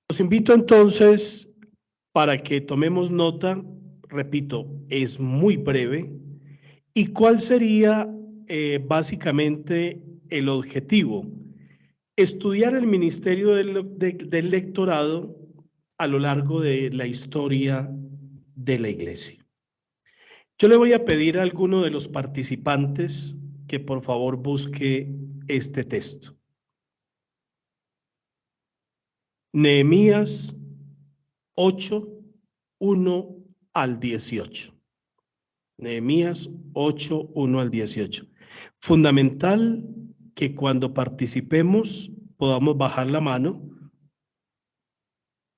Los invito entonces para que tomemos nota, repito, es muy breve. ¿Y cuál sería básicamente el objetivo? Estudiar el ministerio del lectorado a lo largo de la historia de la iglesia. Yo le voy a pedir a alguno de los participantes que por favor busque este texto. Nehemías 8, 1 al 18. Nehemías 8, 1 al 18. Fundamental que cuando participemos podamos bajar la mano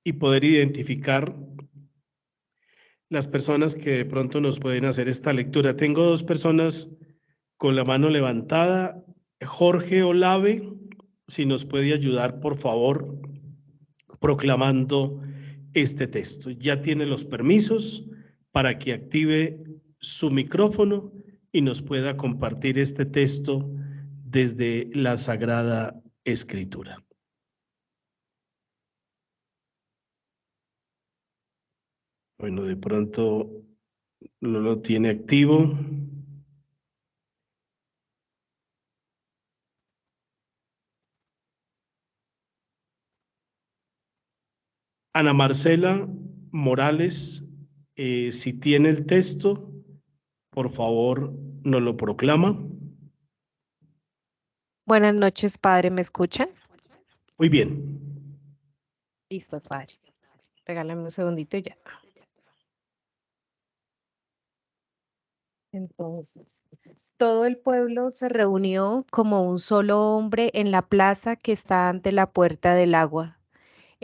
y poder identificar las personas que de pronto nos pueden hacer esta lectura. Tengo dos personas con la mano levantada. Jorge Olave, si nos puede ayudar, por favor, proclamando este texto. Ya tiene los permisos para que active su micrófono y nos pueda compartir este texto desde la Sagrada Escritura. Bueno, de pronto no lo tiene activo. Ana Marcela Morales, si tiene el texto, por favor, nos lo proclama. Buenas noches, padre, ¿me escuchan? Muy bien. Listo, padre. Regálame un segundito y ya. Entonces, todo el pueblo se reunió como un solo hombre en la plaza que está ante la puerta del agua.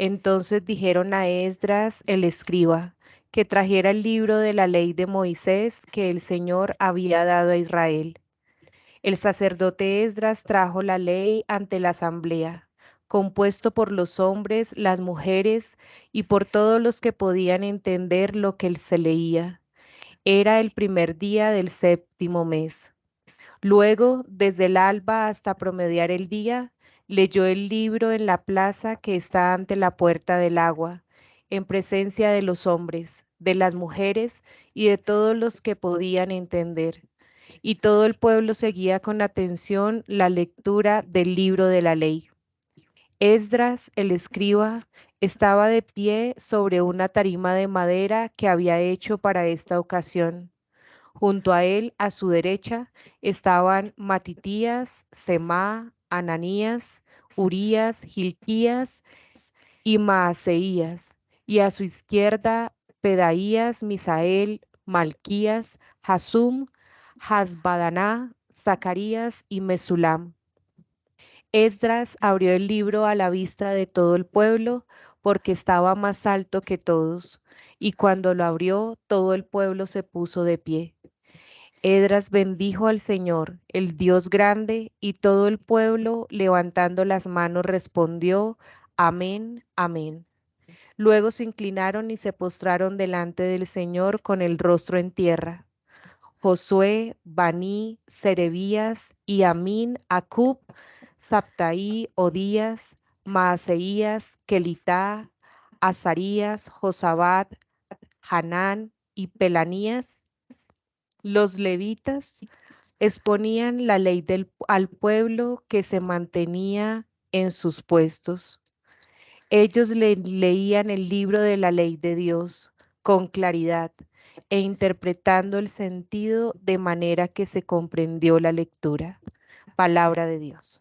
Entonces dijeron a Esdras, el escriba, que trajera el libro de la ley de Moisés que el Señor había dado a Israel. El sacerdote Esdras trajo la ley ante la asamblea, compuesto por los hombres, las mujeres y por todos los que podían entender lo que se leía. Era el primer día del 7º mes. Luego, desde el alba hasta promediar el día, leyó el libro en la plaza que está ante la puerta del agua, en presencia de los hombres, de las mujeres y de todos los que podían entender. Y todo el pueblo seguía con atención la lectura del libro de la ley. Esdras, el escriba, estaba de pie sobre una tarima de madera que había hecho para esta ocasión. Junto a él, a su derecha, estaban Matitías, Semá, Ananías, Urías, Hilquías y Maaseías, y a su izquierda, Pedaías, Misael, Malquías, Hasum, Hasbadaná, Zacarías y Mesulam. Esdras abrió el libro a la vista de todo el pueblo, porque estaba más alto que todos, y cuando lo abrió, todo el pueblo se puso de pie. Esdras bendijo al Señor, el Dios grande, y todo el pueblo, levantando las manos, respondió: Amén, amén. Luego se inclinaron y se postraron delante del Señor con el rostro en tierra. Josué, Baní, Serebías y Amín, Acub, Sabtaí, Odías, Maaseías, Kelitá, Azarías, Josabad, Hanán y Pelanías. Los levitas exponían la ley al pueblo que se mantenía en sus puestos. Ellos leían el libro de la ley de Dios con claridad e interpretando el sentido de manera que se comprendió la lectura. Palabra de Dios.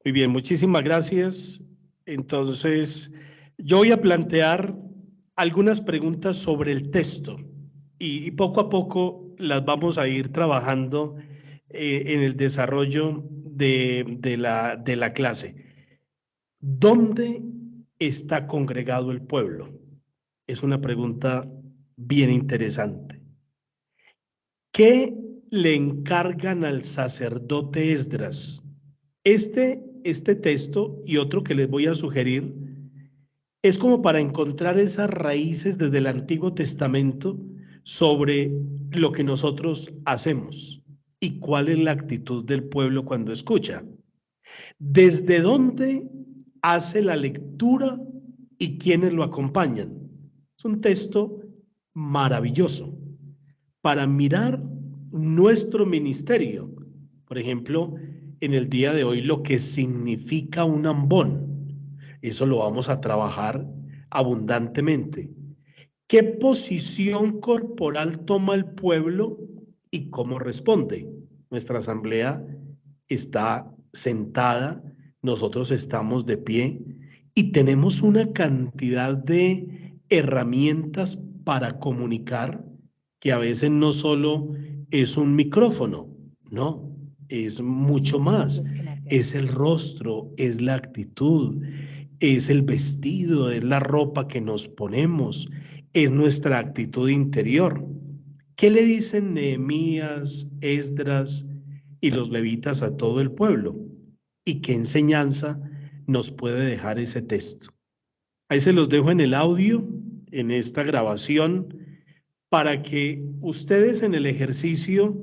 Muy bien, muchísimas gracias. Entonces, yo voy a plantear algunas preguntas sobre el texto y poco a poco las vamos a ir trabajando en el desarrollo de la clase. ¿Dónde está congregado el pueblo? Es una pregunta bien interesante. ¿Qué le encargan al sacerdote Esdras? Este texto y otro que les voy a sugerir es como para encontrar esas raíces desde el Antiguo Testamento sobre lo que nosotros hacemos y cuál es la actitud del pueblo cuando escucha. ¿Desde dónde hace la lectura y quiénes lo acompañan? Es un texto maravilloso para mirar nuestro ministerio. Por ejemplo, en el día de hoy, lo que significa un ambón. Eso lo vamos a trabajar abundantemente. ¿Qué posición corporal toma el pueblo y cómo responde? Nuestra asamblea está sentada, nosotros estamos de pie y tenemos una cantidad de herramientas para comunicar que a veces no solo es un micrófono, no, es mucho más. Es el rostro, es la actitud, es el vestido, es la ropa que nos ponemos, es nuestra actitud interior. ¿Qué le dicen Nehemías, Esdras y los levitas a todo el pueblo? ¿Y qué enseñanza nos puede dejar ese texto? Ahí se los dejo en el audio, en esta grabación, para que ustedes en el ejercicio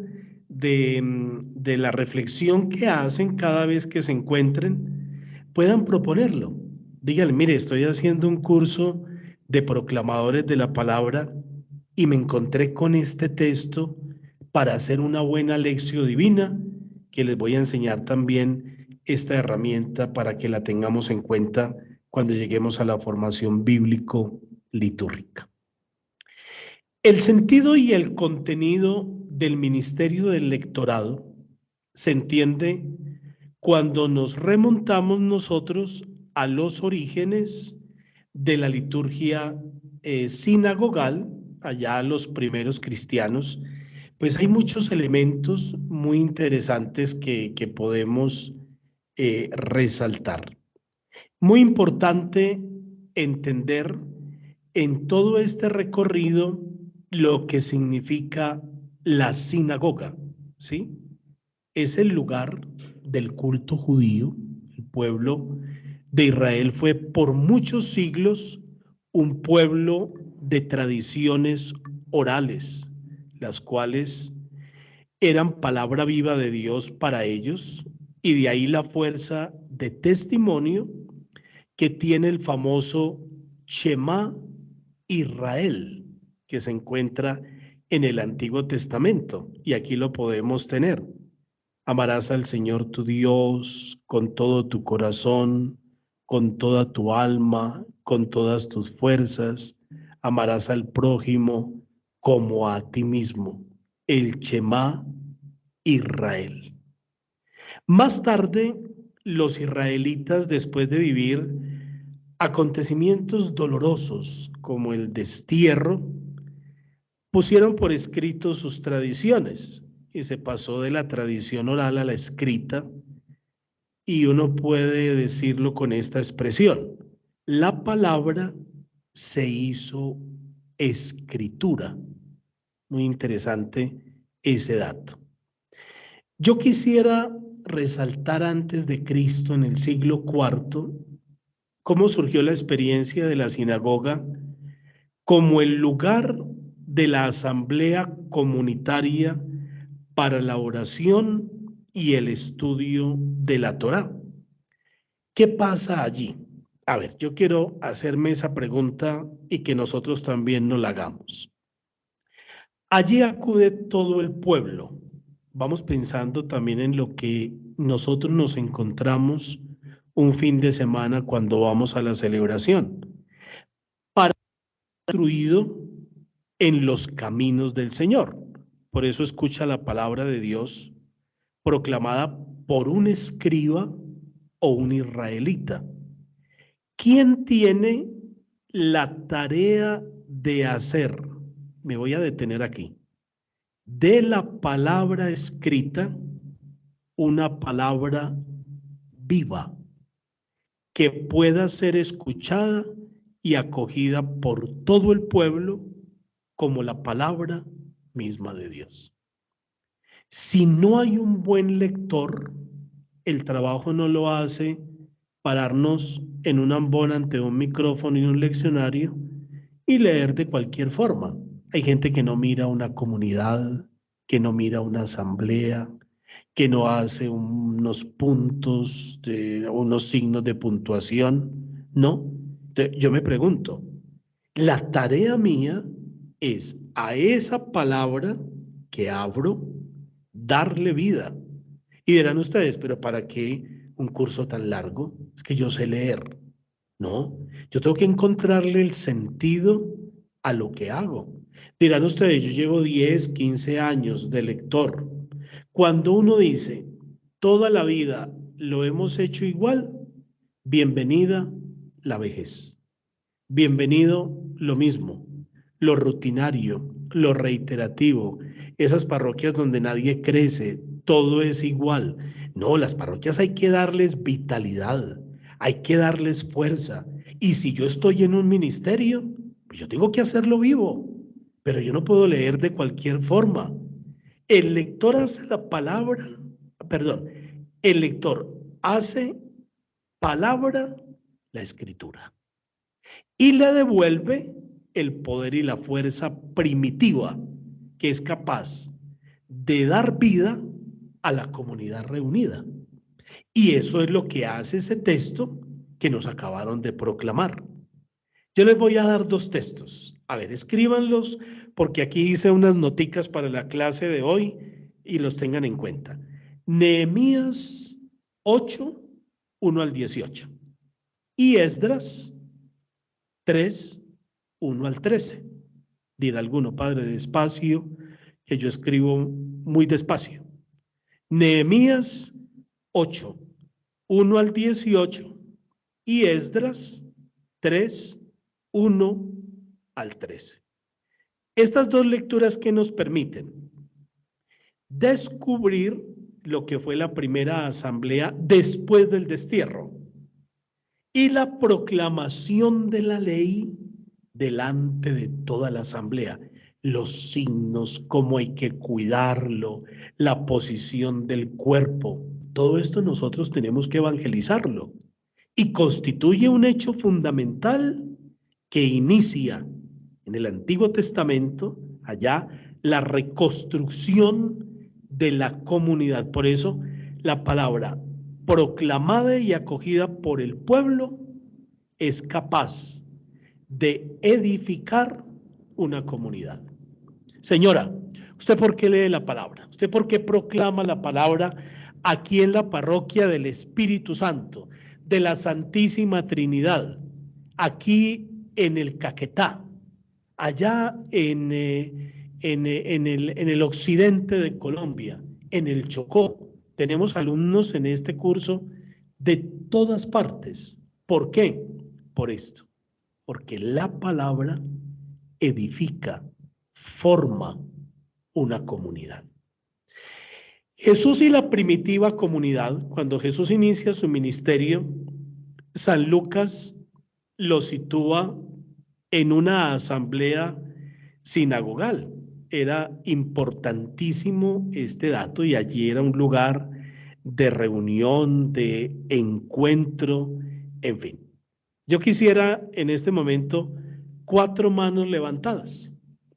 de la reflexión que hacen cada vez que se encuentren, puedan proponerlo. Díganle, mire, estoy haciendo un curso de proclamadores de la palabra y me encontré con este texto para hacer una buena lección divina, que les voy a enseñar también esta herramienta para que la tengamos en cuenta cuando lleguemos a la formación bíblico-litúrgica. El sentido y el contenido del ministerio del lectorado se entiende cuando nos remontamos nosotros a los orígenes de la liturgia sinagogal, allá los primeros cristianos, pues hay muchos elementos muy interesantes que podemos resaltar. Muy importante entender en todo este recorrido lo que significa la sinagoga, ¿sí? Es el lugar del culto judío. El pueblo de Israel fue por muchos siglos un pueblo de tradiciones orales, las cuales eran palabra viva de Dios para ellos, y de ahí la fuerza de testimonio que tiene el famoso Shema Israel, que se encuentra en el Antiguo Testamento, y aquí lo podemos tener. Amarás al Señor tu Dios con todo tu corazón, con toda tu alma, con todas tus fuerzas. Amarás al prójimo como a ti mismo. El Shema Israel. Más tarde, los israelitas, después de vivir acontecimientos dolorosos como el destierro, pusieron por escrito sus tradiciones y se pasó de la tradición oral a la escrita, y uno puede decirlo con esta expresión: la palabra se hizo escritura. Muy interesante ese dato. Yo quisiera resaltar antes de Cristo, en el siglo IV, cómo surgió la experiencia de la sinagoga como el lugar de la asamblea comunitaria para la oración y el estudio de la Torá. ¿Qué pasa allí? A ver, yo quiero hacerme esa pregunta y que nosotros también nos la hagamos. Allí acude todo el pueblo. Vamos pensando también en lo que nosotros nos encontramos un fin de semana cuando vamos a la celebración. Para instruido en los caminos del Señor. Por eso escucha la palabra de Dios proclamada por un escriba o un israelita. ¿Quién tiene la tarea de hacer? Me voy a detener aquí. De la palabra escrita, una palabra viva que pueda ser escuchada y acogida por todo el pueblo como la palabra misma de Dios. Si no hay un buen lector, el trabajo no lo hace pararnos en un ambón ante un micrófono y un leccionario y leer de cualquier forma. Hay gente que no mira una comunidad, que no mira una asamblea, que no hace unos puntos, unos signos de puntuación. No. Yo me pregunto, la tarea mía es a esa palabra que abro darle vida. Y dirán ustedes, pero ¿para qué un curso tan largo? Es que yo sé leer. No, yo tengo que encontrarle el sentido a lo que hago. Dirán ustedes, yo llevo 10, 15 años de lector. Cuando uno dice, toda la vida lo hemos hecho igual, bienvenida la vejez. Bienvenido lo mismo, lo rutinario, lo reiterativo, esas parroquias donde nadie crece, todo es igual. No, las parroquias hay que darles vitalidad, hay que darles fuerza. Y si yo estoy en un ministerio, pues yo tengo que hacerlo vivo, pero yo no puedo leer de cualquier forma. El lector hace la palabra, perdón, el lector hace palabra la escritura y le devuelve el poder y la fuerza primitiva que es capaz de dar vida a la comunidad reunida. Y eso es lo que hace ese texto que nos acabaron de proclamar. Yo les voy a dar dos textos. A ver, escríbanlos porque aquí hice unas noticas para la clase de hoy y los tengan en cuenta. Nehemías 8, 1 al 18 y Esdras 3, 1 al 13. Dirá alguno, padre, despacio, que yo escribo muy despacio. Nehemías 8, 1 al 18 y Esdras 3, 1 al 13. Estas dos lecturas que nos permiten descubrir lo que fue la primera asamblea después del destierro y la proclamación de la ley delante de toda la asamblea, los signos, cómo hay que cuidarlo, la posición del cuerpo, todo esto nosotros tenemos que evangelizarlo y constituye un hecho fundamental que inicia en el Antiguo Testamento, allá, la reconstrucción de la comunidad. Por eso, la palabra proclamada y acogida por el pueblo es capaz de edificar una comunidad. Señora, ¿usted por qué lee la palabra? ¿Usted por qué proclama la palabra aquí en la parroquia del Espíritu Santo, de la Santísima Trinidad, aquí en el Caquetá, allá en el occidente de Colombia, en el Chocó? Tenemos alumnos en este curso de todas partes. ¿Por qué? Por esto, porque la palabra edifica, forma una comunidad. Jesús y la primitiva comunidad, cuando Jesús inicia su ministerio, San Lucas lo sitúa en una asamblea sinagogal. Era importantísimo este dato y allí era un lugar de reunión, de encuentro, en fin. Yo quisiera en este momento 4 manos levantadas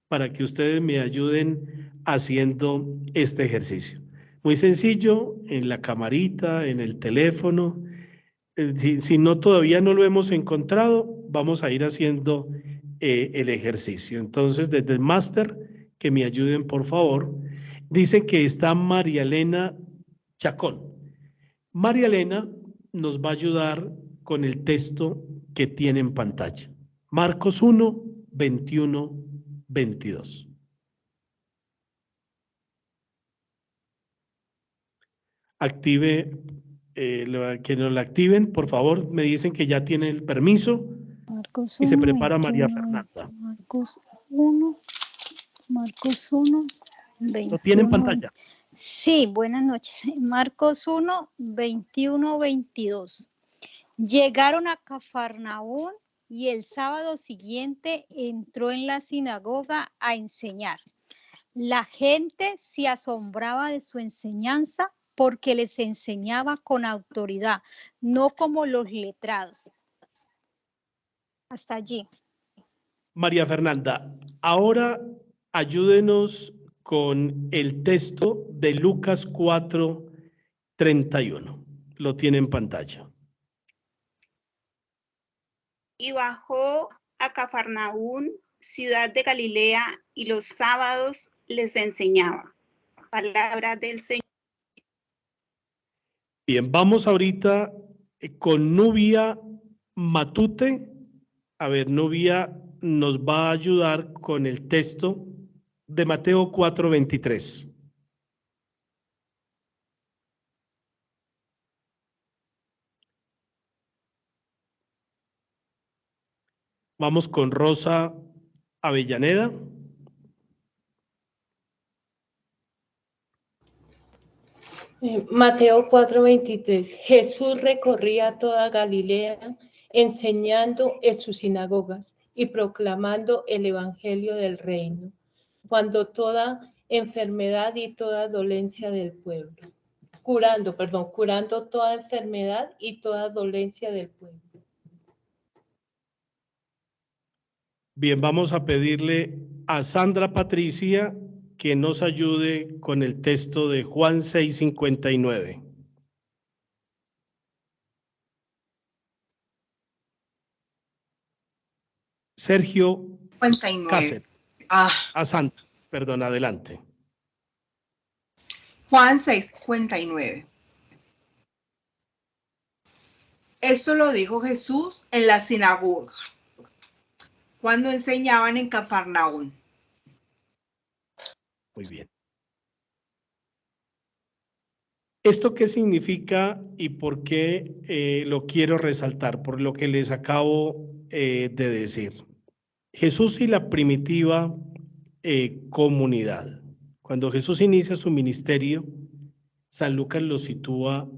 para que ustedes me ayuden haciendo este ejercicio. Muy sencillo, en la camarita, en el teléfono. Si no todavía no lo hemos encontrado, vamos a ir haciendo el ejercicio. Entonces, desde el máster, que me ayuden por favor. Dice que está María Elena Chacón. María Elena nos va a ayudar con el texto que tiene en pantalla. Marcos 1, 21, 22. Active, que nos la activen, por favor. Me dicen que ya tiene el permiso Marcos y se 1, prepara María 21, Fernanda. Marcos 1, ¿Lo tiene en 21. pantalla? Sí, buenas noches. Marcos 1, 21, 22. Llegaron a Cafarnaúm y el sábado siguiente entró en la sinagoga a enseñar. La gente se asombraba de su enseñanza porque les enseñaba con autoridad, no como los letrados. Hasta allí. María Fernanda, ahora ayúdenos con el texto de Lucas 4:31. Lo tiene en pantalla. Y bajó a Cafarnaún, ciudad de Galilea, y los sábados les enseñaba. Palabra del Señor. Bien, vamos ahorita con Nubia Matute. A ver, Nubia nos va a ayudar con el texto de Mateo 4:23. Vamos con Rosa Avellaneda. Mateo 4:23. Jesús recorría toda Galilea, enseñando en sus sinagogas y proclamando el evangelio del reino, cuando toda enfermedad y toda dolencia del pueblo. Curando toda enfermedad y toda dolencia del pueblo. Bien, vamos a pedirle a Sandra Patricia que nos ayude con el texto de Juan 6:59. Sergio 59. Cáceres. A Sandra, perdón, adelante. Juan 6:59. Esto lo dijo Jesús en la sinagoga, cuando enseñaban en Cafarnaún. Muy bien. ¿Esto qué significa y por qué lo quiero resaltar? Por lo que les acabo de decir. Jesús y la primitiva comunidad. Cuando Jesús inicia su ministerio, San Lucas lo sitúa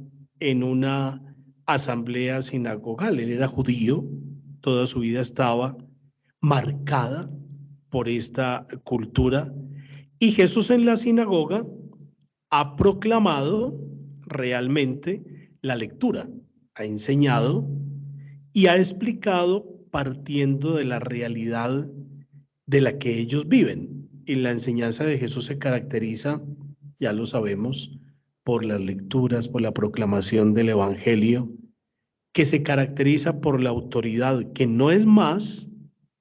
en una asamblea sinagogal. Él era judío, toda su vida estaba marcada por esta cultura, y Jesús en la sinagoga ha proclamado realmente la lectura, ha enseñado y ha explicado partiendo de la realidad de la que ellos viven. Y la enseñanza de Jesús se caracteriza, ya lo sabemos, por las lecturas, por la proclamación del evangelio, que se caracteriza por la autoridad, que no es más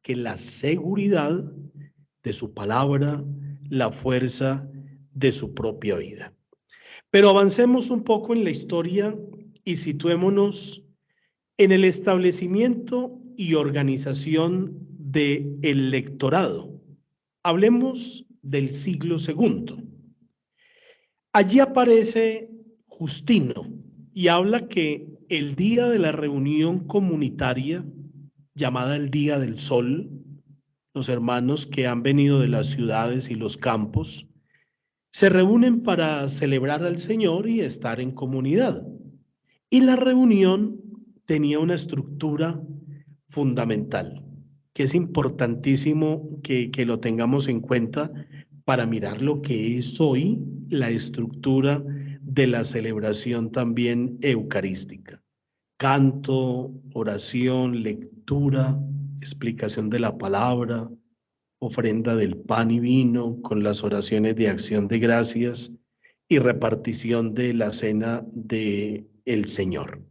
que la seguridad de su palabra, la fuerza de su propia vida. Pero avancemos un poco en la historia y situémonos en el establecimiento y organización del lectorado. Hablemos del siglo II. Allí aparece Justino y habla que el día de la reunión comunitaria, llamada el Día del Sol, los hermanos que han venido de las ciudades y los campos, se reúnen para celebrar al Señor y estar en comunidad. Y la reunión tenía una estructura fundamental, que es importantísimo que lo tengamos en cuenta para mirar lo que es hoy la estructura de la celebración también eucarística. Canto, oración, lectura, explicación de la palabra, ofrenda del pan y vino con las oraciones de acción de gracias y repartición de la cena del Señor.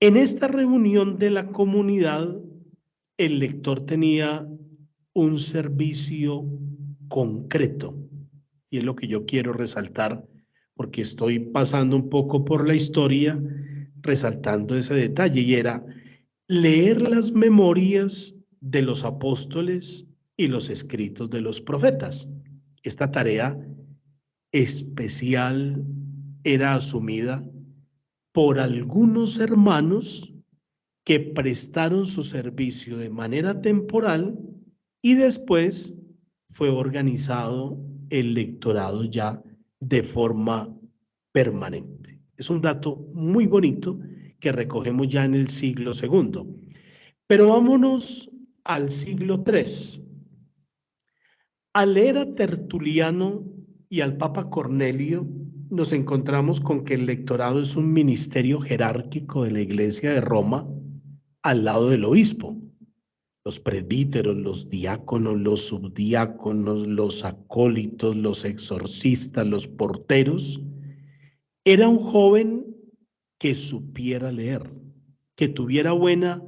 En esta reunión de la comunidad, el lector tenía un servicio concreto, y es lo que yo quiero resaltar, porque estoy pasando un poco por la historia, resaltando ese detalle, y era leer las memorias de los apóstoles y los escritos de los profetas. Esta tarea especial era asumida por algunos hermanos que prestaron su servicio de manera temporal y después fue organizado el lectorado ya de forma permanente. Es un dato muy bonito que recogemos ya en el siglo II. Pero vámonos al siglo III. Al leer a Tertuliano y al Papa Cornelio, nos encontramos con que el lectorado es un ministerio jerárquico de la Iglesia de Roma al lado del obispo. los presbíteros, los diáconos, los subdiáconos, los acólitos, los exorcistas, los porteros, era un joven que supiera leer, que tuviera buena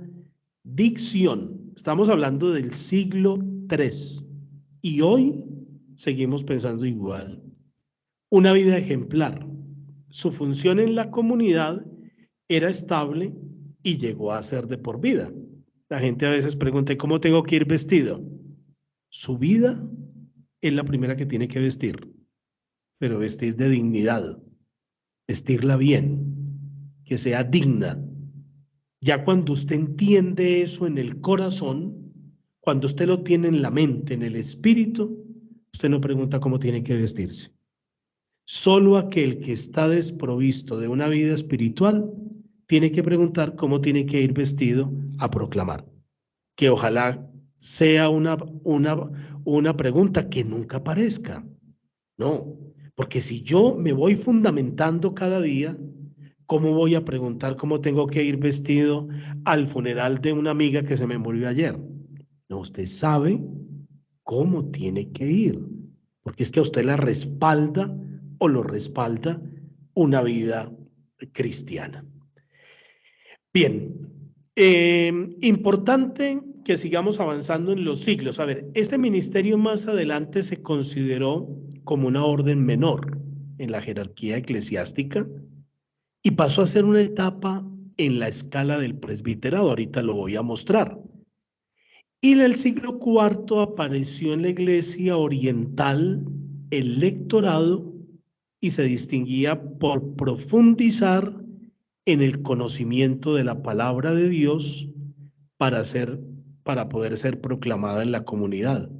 dicción. Estamos hablando del siglo III y hoy seguimos pensando igual. Una vida ejemplar. Su función en la comunidad era estable y llegó a ser de por vida. La gente a veces pregunta, ¿cómo tengo que ir vestido? Su vida es la primera que tiene que vestir, pero vestir de dignidad, vestirla bien, que sea digna. Ya cuando usted entiende eso en el corazón, cuando usted lo tiene en la mente, en el espíritu, usted no pregunta cómo tiene que vestirse. Solo aquel que está desprovisto de una vida espiritual tiene que preguntar cómo tiene que ir vestido a proclamar. Que ojalá sea una pregunta que nunca aparezca. No, porque si yo me voy fundamentando cada día, ¿cómo voy a preguntar cómo tengo que ir vestido al funeral de una amiga que se me murió ayer? No, usted sabe cómo tiene que ir, porque es que a usted la respalda o lo respalda una vida cristiana. Bien, importante que sigamos avanzando en los siglos. A ver, este ministerio más adelante se consideró como una orden menor en la jerarquía eclesiástica y pasó a ser una etapa en la escala del presbiterado. Ahorita lo voy a mostrar. Y en el siglo IV apareció en la iglesia oriental el lectorado y se distinguía por profundizar en el conocimiento de la palabra de Dios para poder ser proclamada en la comunidad.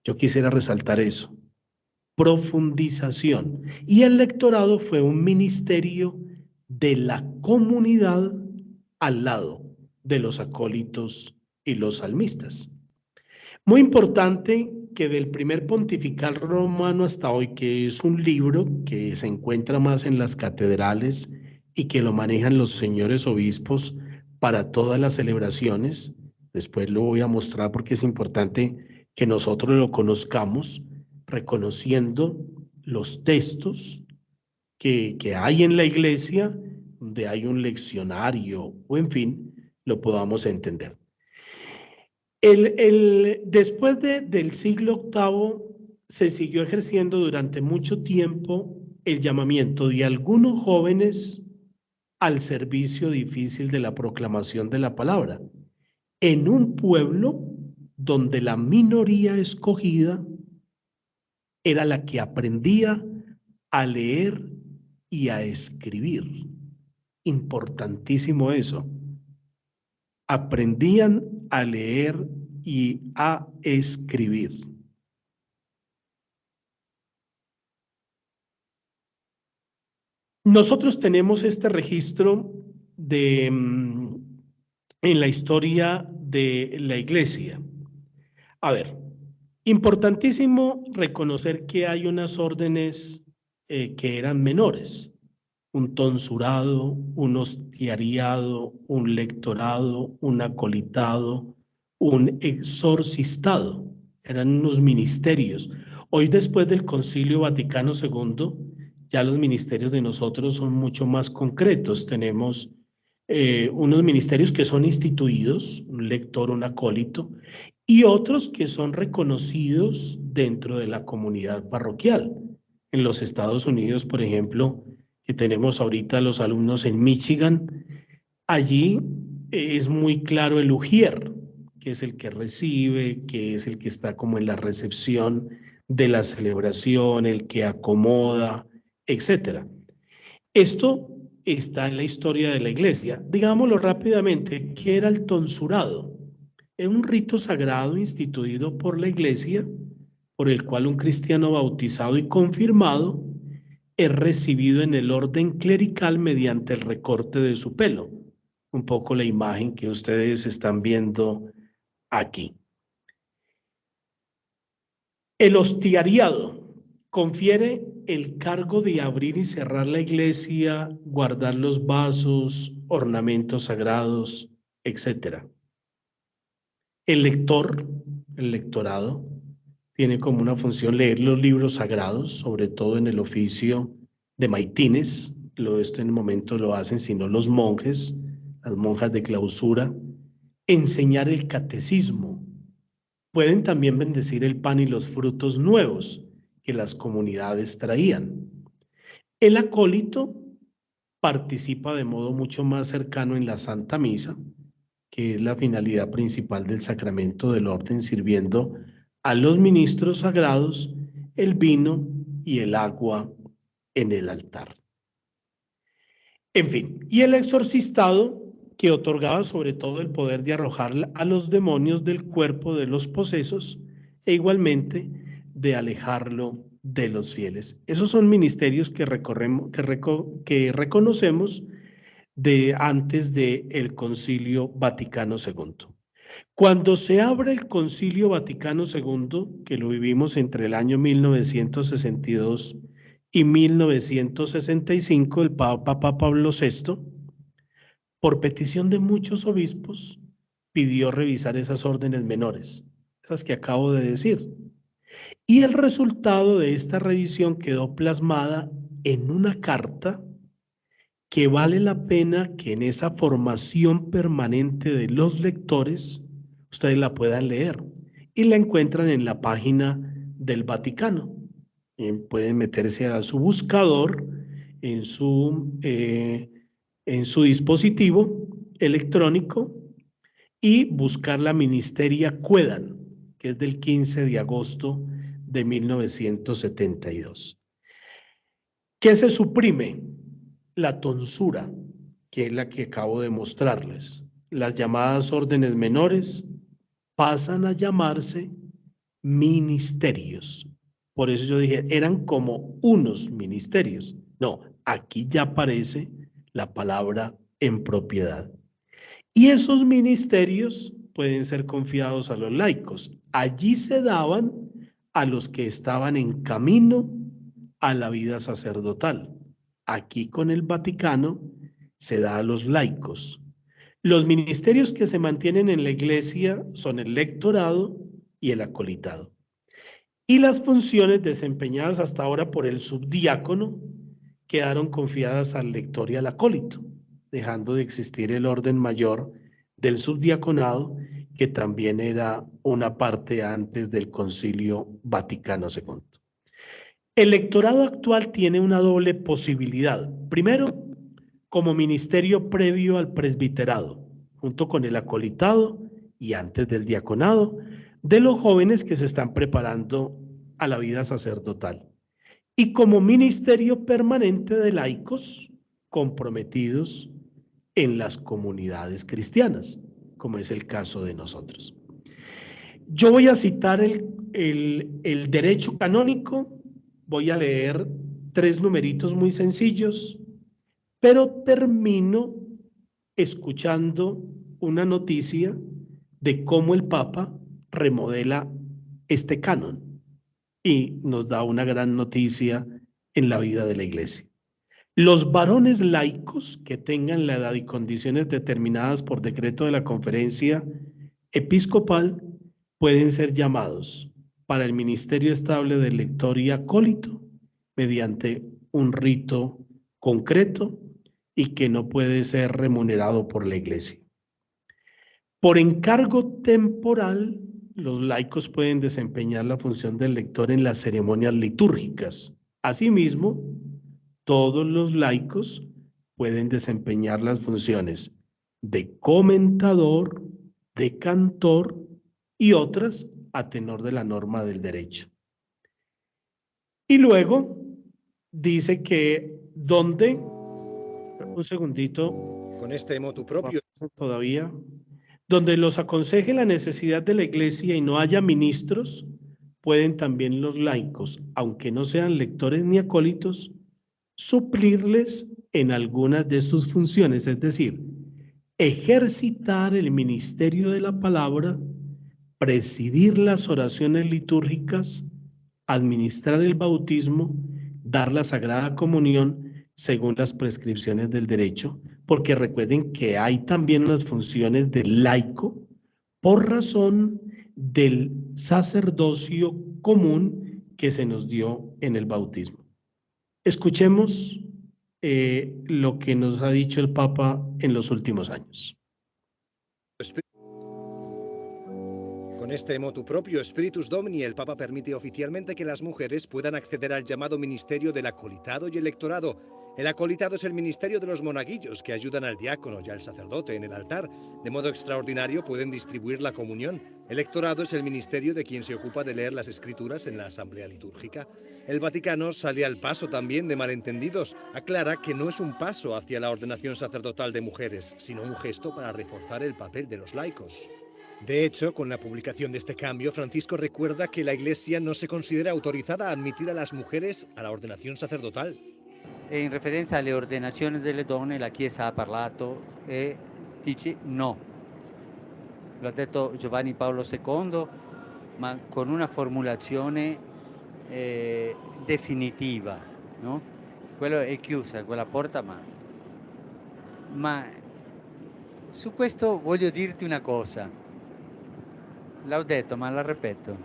Yo quisiera resaltar eso. Profundización. Y el lectorado fue un ministerio de la comunidad al lado de los acólitos y los salmistas. Muy importante que del primer pontifical romano hasta hoy, que es un libro que se encuentra más en las catedrales y que lo manejan los señores obispos para todas las celebraciones, después lo voy a mostrar porque es importante que nosotros lo conozcamos, reconociendo los textos que hay en la iglesia, donde hay un leccionario o en fin, lo podamos entender. Después del siglo VIII se siguió ejerciendo durante mucho tiempo el llamamiento de algunos jóvenes al servicio difícil de la proclamación de la palabra, en un pueblo donde la minoría escogida era la que aprendía a leer y a escribir. Importantísimo eso. Aprendían a leer y a escribir. Nosotros tenemos este registro en la historia de la iglesia. A ver, importantísimo reconocer que hay unas órdenes que eran menores. Un tonsurado, un hostiariado, un lectorado, un acolitado, un exorcistado. Eran unos ministerios. Hoy, después del Concilio Vaticano II, ya los ministerios de nosotros son mucho más concretos. Tenemos unos ministerios que son instituidos, un lector, un acólito, y otros que son reconocidos dentro de la comunidad parroquial. En los Estados Unidos, por ejemplo, que tenemos ahorita los alumnos en Michigan, allí es muy claro el ujier, que es el que recibe, que es el que está como en la recepción de la celebración, el que acomoda, etc. Esto está en la historia de la iglesia. Digámoslo rápidamente, ¿qué era el tonsurado? Era un rito sagrado instituido por la iglesia, por el cual un cristiano bautizado y confirmado es recibido en el orden clerical mediante el recorte de su pelo. Un poco la imagen que ustedes están viendo aquí. El hostiariado confiere el cargo de abrir y cerrar la iglesia, guardar los vasos, ornamentos sagrados, etc. El lector, el lectorado, tiene como una función leer los libros sagrados, sobre todo en el oficio de maitines. Esto en el momento lo hacen, sino los monjes, las monjas de clausura. Enseñar el catecismo. Pueden también bendecir el pan y los frutos nuevos que las comunidades traían. El acólito participa de modo mucho más cercano en la Santa Misa, que es la finalidad principal del sacramento del orden, sirviendo a los ministros sagrados el vino y el agua en el altar. En fin, y el exorcistado, que otorgaba sobre todo el poder de arrojar a los demonios del cuerpo de los posesos e igualmente de alejarlo de los fieles. Esos son ministerios que reconocemos de antes del Concilio Vaticano II. Cuando se abre el Concilio Vaticano II, que lo vivimos entre el año 1962 y 1965, el Papa Pablo VI, por petición de muchos obispos, pidió revisar esas órdenes menores, esas que acabo de decir. Y el resultado de esta revisión quedó plasmada en una carta que vale la pena que en esa formación permanente de los lectores ustedes la puedan leer y la encuentran en la página del Vaticano. Pueden meterse a su buscador en su dispositivo electrónico y buscar la Ministeria Quaedam, que es del 15 de agosto de 1972. ¿Qué se suprime? La tonsura, que es la que acabo de mostrarles. Las llamadas órdenes menores pasan a llamarse ministerios. Por eso yo dije, eran como unos ministerios. No, aquí ya aparece la palabra en propiedad. Y esos ministerios pueden ser confiados a los laicos. Allí se daban a los que estaban en camino a la vida sacerdotal. Aquí con el Vaticano se da a los laicos. Los ministerios que se mantienen en la iglesia son el lectorado y el acolitado. Y las funciones desempeñadas hasta ahora por el subdiácono quedaron confiadas al lector y al acólito, dejando de existir el orden mayor del subdiaconado, que también era una parte antes del Concilio Vaticano II. El lectorado actual tiene una doble posibilidad. Primero, como ministerio previo al presbiterado, junto con el acolitado y antes del diaconado, de los jóvenes que se están preparando a la vida sacerdotal. Y como ministerio permanente de laicos comprometidos en las comunidades cristianas, como es el caso de nosotros. Yo voy a citar el derecho canónico. Voy a leer 3 numeritos muy sencillos, pero termino escuchando una noticia de cómo el Papa remodela este canon y nos da una gran noticia en la vida de la Iglesia. Los varones laicos que tengan la edad y condiciones determinadas por decreto de la Conferencia Episcopal pueden ser llamados para el ministerio estable del lector y acólito mediante un rito concreto y que no puede ser remunerado por la Iglesia. Por encargo temporal, los laicos pueden desempeñar la función del lector en las ceremonias litúrgicas. Asimismo, todos los laicos pueden desempeñar las funciones de comentador, de cantor y otras a tenor de la norma del derecho. Y luego dice que donde, un segundito, con este motu propio, todavía, donde los aconseje la necesidad de la iglesia y no haya ministros, pueden también los laicos, aunque no sean lectores ni acólitos, suplirles en algunas de sus funciones, es decir, ejercitar el ministerio de la palabra, presidir las oraciones litúrgicas, administrar el bautismo, dar la Sagrada Comunión según las prescripciones del derecho, porque recuerden que hay también unas funciones de laico por razón del sacerdocio común que se nos dio en el bautismo. Escuchemos lo que nos ha dicho el Papa en los últimos años. Con este motu propio Spiritus Domini, el Papa permite oficialmente que las mujeres puedan acceder al llamado ministerio del acolitado y electorado. El acolitado es el ministerio de los monaguillos que ayudan al diácono y al sacerdote en el altar. De modo extraordinario pueden distribuir la comunión. El electorado es el ministerio de quien se ocupa de leer las escrituras en la asamblea litúrgica. El Vaticano sale al paso también de malentendidos. Aclara que no es un paso hacia la ordenación sacerdotal de mujeres, sino un gesto para reforzar el papel de los laicos. De hecho, con la publicación de este cambio, Francisco recuerda que la Iglesia no se considera autorizada a admitir a las mujeres a la ordenazione sacerdotale. E in referenza alle ordenazioni delle donne la Chiesa ha parlato e dice no. Lo ha detto Giovanni Paolo II, ma con una formulazione definitiva, no? Quello è chiusa, quella porta, ma su questo voglio dirti una cosa. L'ho detto, ma la ripeto.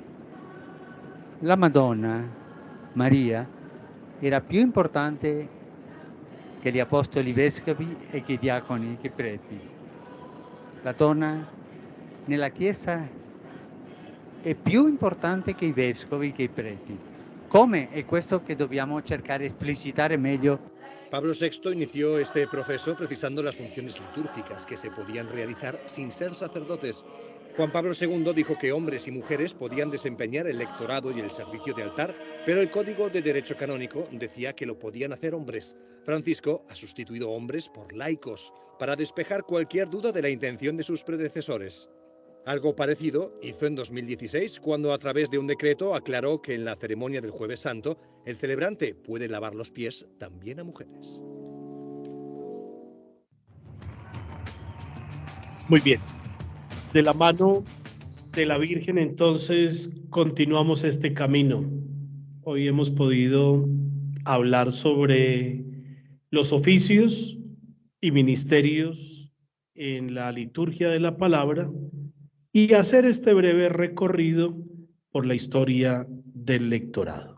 La Madonna, Maria, era più importante che gli apostoli vescovi e che i diaconi, che i preti. La donna nella Chiesa è più importante che i vescovi, che i preti. Come? È questo che dobbiamo cercare di esplicitare meglio. Pablo VI inició este proceso precisando las funciones litúrgicas que se podían realizar sin ser sacerdotes. Juan Pablo II dijo que hombres y mujeres podían desempeñar el lectorado y el servicio de altar, pero el Código de Derecho Canónico decía que lo podían hacer hombres. Francisco ha sustituido hombres por laicos, para despejar cualquier duda de la intención de sus predecesores. Algo parecido hizo en 2016, cuando a través de un decreto aclaró que en la ceremonia del Jueves Santo, el celebrante puede lavar los pies también a mujeres. Muy bien. De la mano de la Virgen, entonces, continuamos este camino. Hoy hemos podido hablar sobre los oficios y ministerios en la liturgia de la palabra y hacer este breve recorrido por la historia del lectorado.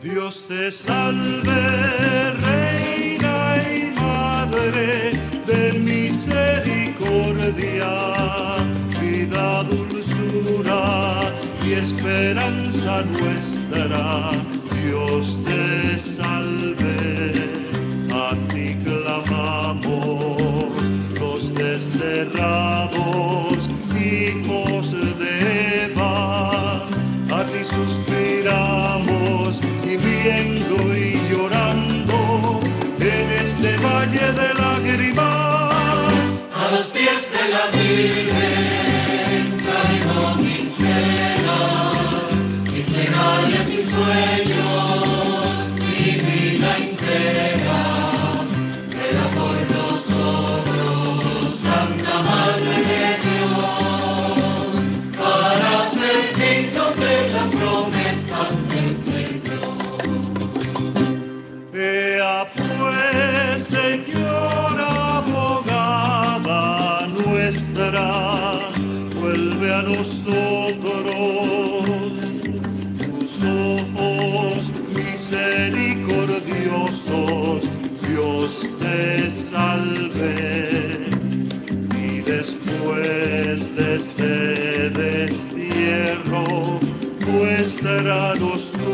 Dios te salve, Reina y Madre de misericordia, vida, dulzura y esperanza nuestra. Dios te salve, a ti clamamos, los desterrados, hijos de Eva, a ti suspiramos, gimiendo y llorando en este valle de lágrimas. A los pies de la Virgen traigo mis plegarias, mis sueños, mi vida entera. Ruega por nosotros, Santa Madre de Dios, para ser dignos de las promesas del Señor. Ea pues, Señora abogada nuestra, vuelve a nosotros tus ojos misericordiosos. Dios te salve, y después de este destierro, muéstranos tú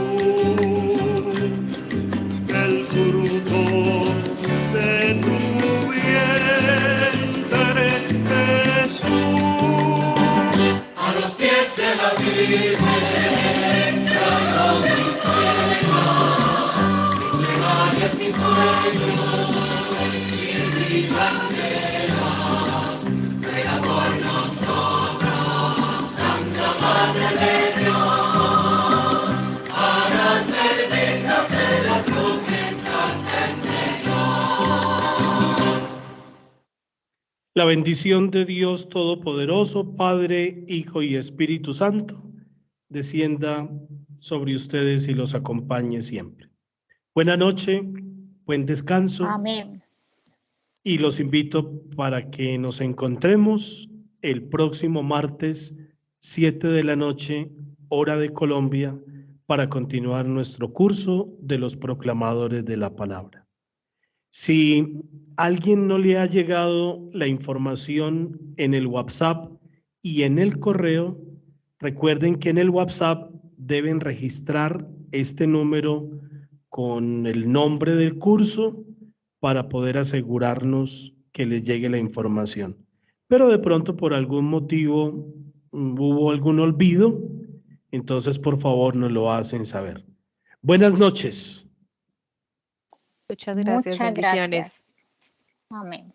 el fruto de tu vientre, Jesús. A los pies de la La bendición de Dios Todopoderoso, Padre, Hijo y Espíritu Santo, descienda sobre ustedes y los acompañe siempre. Buena noche, buen descanso. Amén. Y los invito para que nos encontremos el próximo martes, 7 de la noche, hora de Colombia, para continuar nuestro curso de los proclamadores de la palabra. Si a alguien no le ha llegado la información en el WhatsApp y en el correo, recuerden que en el WhatsApp deben registrar este número con el nombre del curso para poder asegurarnos que les llegue la información. Pero de pronto por algún motivo hubo algún olvido, entonces por favor nos lo hacen saber. Buenas noches. Muchas gracias, bendiciones. Amén.